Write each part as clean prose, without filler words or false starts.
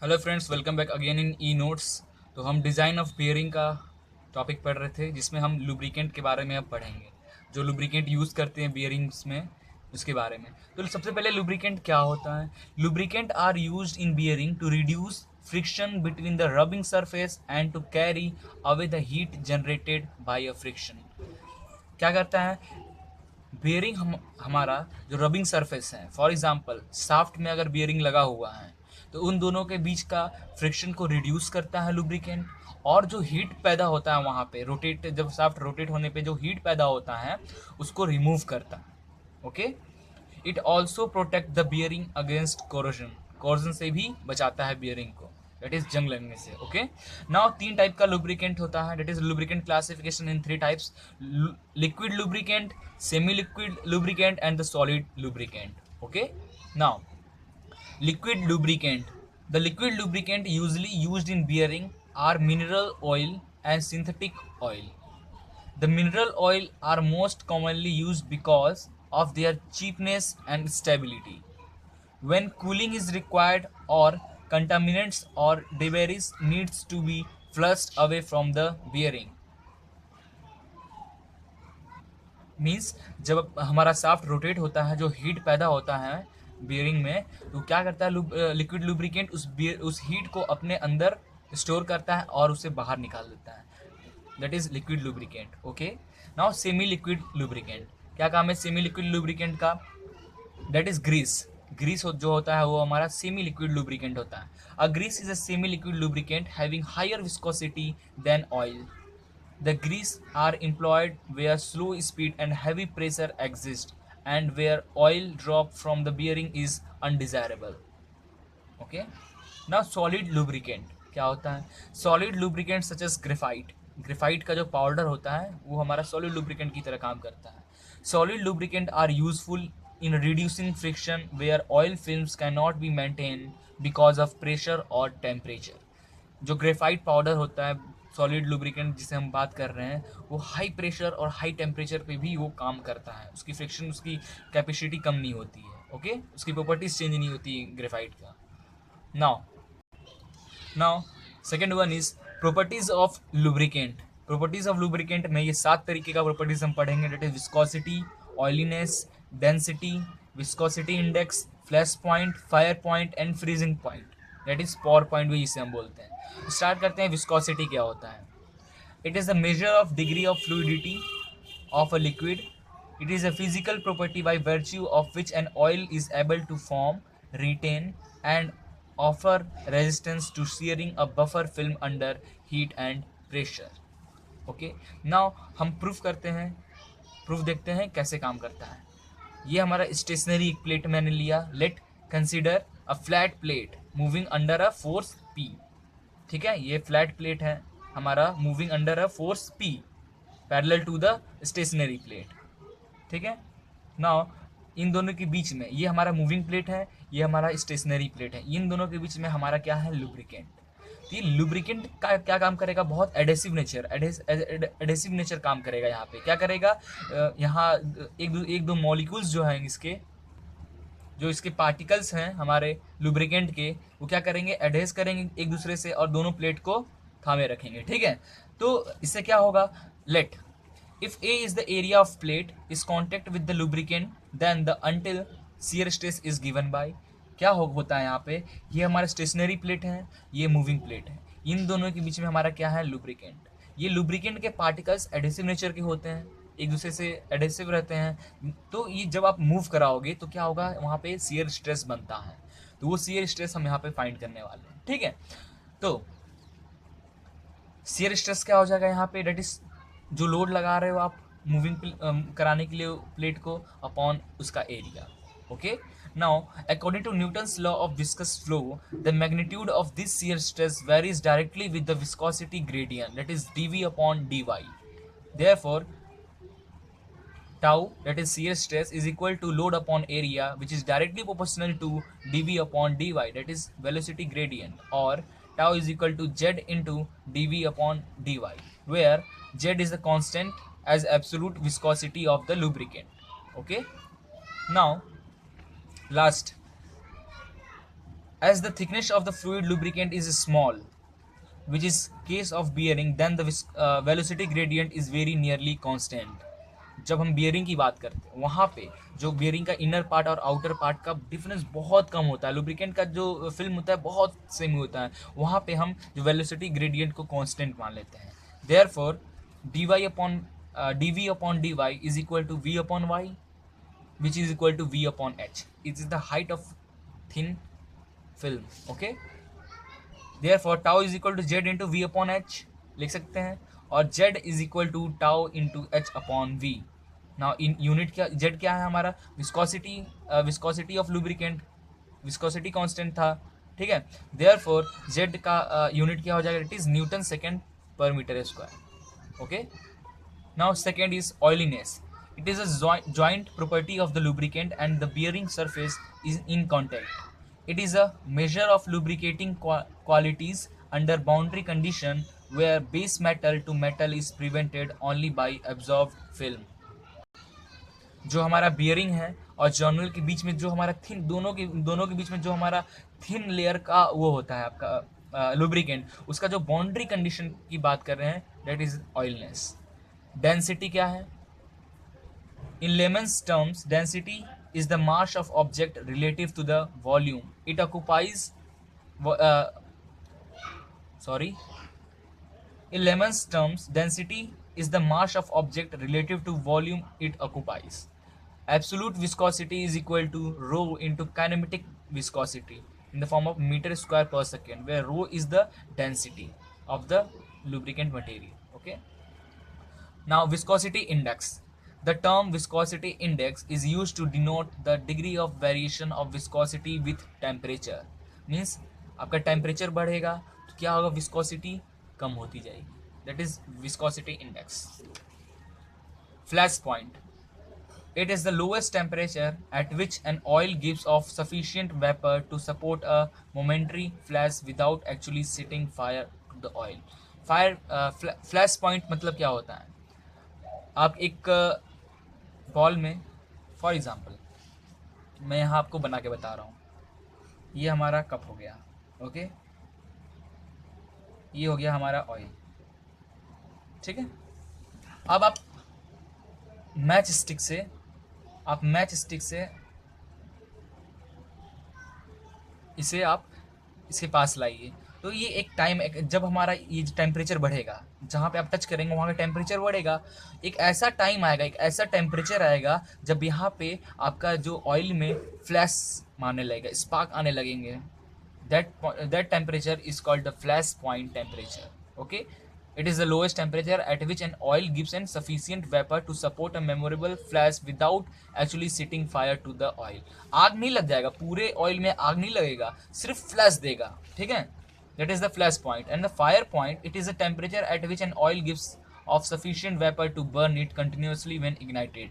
Hello friends, welcome back again in e notes. तो हम design of bearing का topic पढ़ रहे थे, जिसमें हम लुब्रिकेंट के बारे में अब पढ़ेंगे। जो लुब्रिकेंट यूज़ करते हैं बियरिंग्स में, उसके बारे में। तो सबसे पहले लुब्रिकेंट क्या होता है। Lubricant are used in bearing to reduce friction between the rubbing surface and to carry away the heat generated by a friction. क्या करता है बियरिंग, हमारा जो रबिंग सरफेस है, फॉर एग्जांपल शाफ्ट में अगर बियरिंग लगा हुआ है तो उन दोनों के बीच का फ्रिक्शन को रिड्यूस करता है लुब्रिकेंट। और जो हीट पैदा होता है वहाँ पे रोटेट, जब शाफ्ट रोटेट होने पे जो हीट पैदा होता है उसको रिमूव करता है। Okay. It also protect the bearing against corrosion, corrosion से भी बचाता है बियरिंग को, दैट इज जंग लगने से। ओके। नाउ तीन टाइप का लुब्रिकेंट होता है, that is lubricant classification in three types: liquid lubricant, semi liquid lubricant and the solid lubricant. Okay. Now liquid lubricant. The liquid lubricant usually used in bearing are mineral oil and synthetic oil. The mineral oil are most commonly used because of their cheapness and stability. When cooling is required or contaminants or debris needs to be flushed away from the bearing, means जब हमारा shaft rotate होता है, जो heat पैदा होता है bearing में, तो क्या करता है लिक्विड लुब्रिकेंट उस हीट को अपने अंदर स्टोर करता है और उसे बाहर निकाल देता है। That is liquid lubricant. Okay. Now semi liquid lubricant, क्या काम है सेमी लिक्विड लुब्रिकेंट का? That is grease. ग्रीस जो होता है वो हमारा सेमी लिक्विड लुब्रिकेंट होता है। A grease is a semi liquid lubricant having higher viscosity than oil. The grease are employed where slow speed and heavy pressure exist and where oil drop from the bearing is undesirable. Okay. Now solid lubricant क्या होता है? Solid lubricant such as graphite, graphite का जो powder होता है वो हमारा solid lubricant की तरह काम करता है। Solid lubricant are useful in reducing friction where oil films can not be maintain because of pressure और टेम्परेचर। जो ग्रेफाइट पाउडर होता है, सॉलिड लुब्रिकेंट जिसे हम बात कर रहे हैं, वो हाई प्रेशर और हाई टेम्परेचर पे भी वो काम करता है। उसकी फ्रिक्शन, उसकी कैपेसिटी कम नहीं होती है। ओके। उसकी प्रॉपर्टीज चेंज नहीं होती ग्रेफाइट का। Now now second one is properties of lubricant. Properties of lubricant में ये 7 तरीके का प्रॉपर्टीज हम पढ़ेंगे। That is viscosity, oiliness, density, viscosity index, flash point, fire point and freezing point. That is power point भी जिसे हम बोलते हैं। स्टार्ट करते हैं, विस्कोसिटी क्या होता है। It is the measure of degree of fluidity of a liquid. It is a physical property by virtue of which an oil is able to form, retain, and offer resistance to searing a buffer film under heat and pressure. Okay. Now हम proof करते हैं, proof देखते हैं कैसे काम करता है। ये हमारा स्टेशनरी एक प्लेट मैंने लिया। Let consider a flat plate moving under a force P. ठीक है, ये फ्लैट प्लेट है हमारा, moving under a force P parallel to the stationary plate. ठीक है। नाउ इन दोनों के बीच में, ये हमारा मूविंग प्लेट है, ये हमारा स्टेशनरी प्लेट है, इन दोनों के बीच में हमारा क्या है? लुब्रिकेंट। तो ये लुब्रिकेंट का क्या काम करेगा? बहुत एडेसिव नेचर, एडेसिव नेचर काम करेगा। यहाँ पे क्या करेगा? यहाँ एक दो मॉलिक्यूल्स जो हैं इसके, जो इसके पार्टिकल्स हैं हमारे लुब्रिकेंट के, वो क्या करेंगे? एडहेस करेंगे एक दूसरे से और दोनों प्लेट को थामे रखेंगे। ठीक है। तो इससे क्या होगा? Let if A is the area of plate is contact with the lubricant then the until shear stress is given by। क्या होता है यहाँ पे? ये हमारा स्टेशनरी प्लेट है, ये मूविंग प्लेट है, इन दोनों के बीच में हमारा क्या है? लुब्रिकेंट। ये लुब्रिकेंट के पार्टिकल्स एडेसिव नेचर के होते हैं, एक दूसरे से एडेसिव रहते हैं। तो ये जब आप मूव कराओगे तो क्या होगा? वहाँ पे शियर स्ट्रेस बनता है। तो वो शियर स्ट्रेस हम यहाँ पे फाइंड करने वाले हैं। ठीक है। तो शियर स्ट्रेस क्या हो जाएगा यहाँ पे? डेट इज जो लोड लगा रहे हो आप मूविंग कराने के लिए प्लेट को अपॉन उसका area. Okay. Now according to Newton's law of viscous flow, the magnitude of this shear stress varies directly with the viscosity gradient, that is dv upon dy। Therefore tau, that is shear stress, is equal to load upon area, which is directly proportional to dv upon dy, that is velocity gradient, or tau is equal to z into dv upon dy, where z is the constant as absolute viscosity of the lubricant. Okay. Now last, As the thickness of the fluid lubricant is small, which is case of bearing, then the velocity gradient is very nearly constant. जब हम bearing की बात करते हैं वहाँ पे जो bearing का इनर पार्ट और आउटर पार्ट का डिफरेंस बहुत कम होता है, लुब्रिकेंट का जो फिल्म होता है बहुत सेम होता है, वहाँ पे हम जो वेलोसिटी ग्रेडियंट को कांस्टेंट मान लेते हैं. Therefore dv upon dy is equal to v upon y, which is equal to v upon h. It is the height of thin film. Okay, therefore tau is equal to z into v upon h लिख सकते हैं, और z is equal to tau into h upon v. Now in unit क्या z क्या है हमारा, viscosity of lubricant, viscosity constant था, ठीक है. देयरफॉर z का यूनिट क्या हो जाएगा, it is newton second per metre square. Okay, now second is oiliness. It is a joint property of the lubricant and the bearing surface is in contact. It is a measure of lubricating qualities under boundary condition where base metal to metal is prevented only by absorbed film. जो हमारा bearing है और journal के बीच में जो हमारा thin दोनों के बीच में जो हमारा थिन लेयर का वो होता है आपका लुब्रिकेंट, उसका जो बाउंड्री कंडीशन की बात कर रहे हैं दैट इज ऑयलनेस. डेंसिटी क्या है, in layman's terms density is the mass of object relative to the volume it occupies. In layman's terms, density is the mass of object relative to volume it occupies. Absolute viscosity is equal to rho into kinematic viscosity in the form of meter square per second, where rho is the density of the lubricant material. Okay, now viscosity index. The term viscosity index is used to denote the degree of variation of viscosity with temperature. Means आपका temperature बढ़ेगा तो क्या होगा, viscosity कम होती जाएगी. That is viscosity index. Flash point. It is the lowest temperature at which an oil gives off sufficient vapor to support a momentary flash without actually setting fire to the oil. Flash point मतलब क्या होता है, आप एक ball में, for example मैं यहाँ आपको बना के बता रहा हूँ, ये हमारा कप हो गया. ओके, ये हो गया हमारा ऑयल, ठीक है. अब आप मैच स्टिक से इसे आप इसके पास लाइए, तो ये एक टाइम, जब हमारा ये टेम्परेचर बढ़ेगा, जहाँ पे आप टच करेंगे वहाँ का टेम्परेचर बढ़ेगा. एक ऐसा टाइम आएगा, एक ऐसा टेम्परेचर आएगा जब यहाँ पे आपका जो ऑयल में फ्लैश मारने लगेगा, स्पार्क आने लगेंगे. That temperature is called the flash point temperature. Okay, it is the lowest temperature at which an oil gives an sufficient vapor to support a memorable flash without actually setting fire to the oil. आग नहीं लग जाएगा, पूरे oil में आग नहीं लगेगा, सिर्फ फ्लैश देगा, ठीक है. That is the flash point. And the fire point, it is a temperature at which an oil gives off sufficient vapor to burn it continuously when ignited.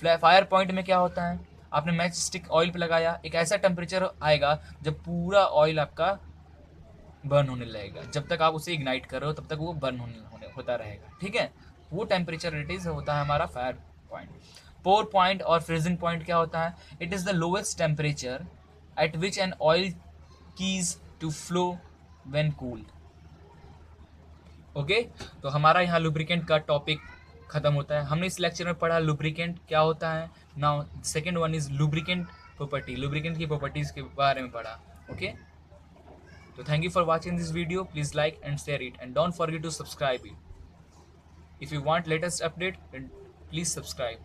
Fire point में क्या होता है, आपने मैच स्टिक ऑयल पे लगाया, एक ऐसा temperature आएगा जब पूरा ऑयल आपका बर्न होने लगेगा. जब तक आप उसे इग्नाइट कर रहे हो तब तक वो बर्न होता रहेगा, ठीक है. वो टेम्परेचर इट इज होता है हमारा फायर पॉइंट. पोर पॉइंट और फ्रीजिंग पॉइंट क्या होता है, it is the lowest temperature at which an oil ceases to flow when cooled. Okay, तो हमारा यहाँ लुब्रिकेंट का टॉपिक खत्म होता है. हमने इस लेक्चर में पढ़ा लुब्रिकेंट क्या होता है. Now second one is lubricant property, lubricant की प्रॉपर्टीज के बारे में पढ़ा. Okay, so thank you for watching this video. Please like and share it, and don't forget to subscribe it. If you want latest update, then please subscribe.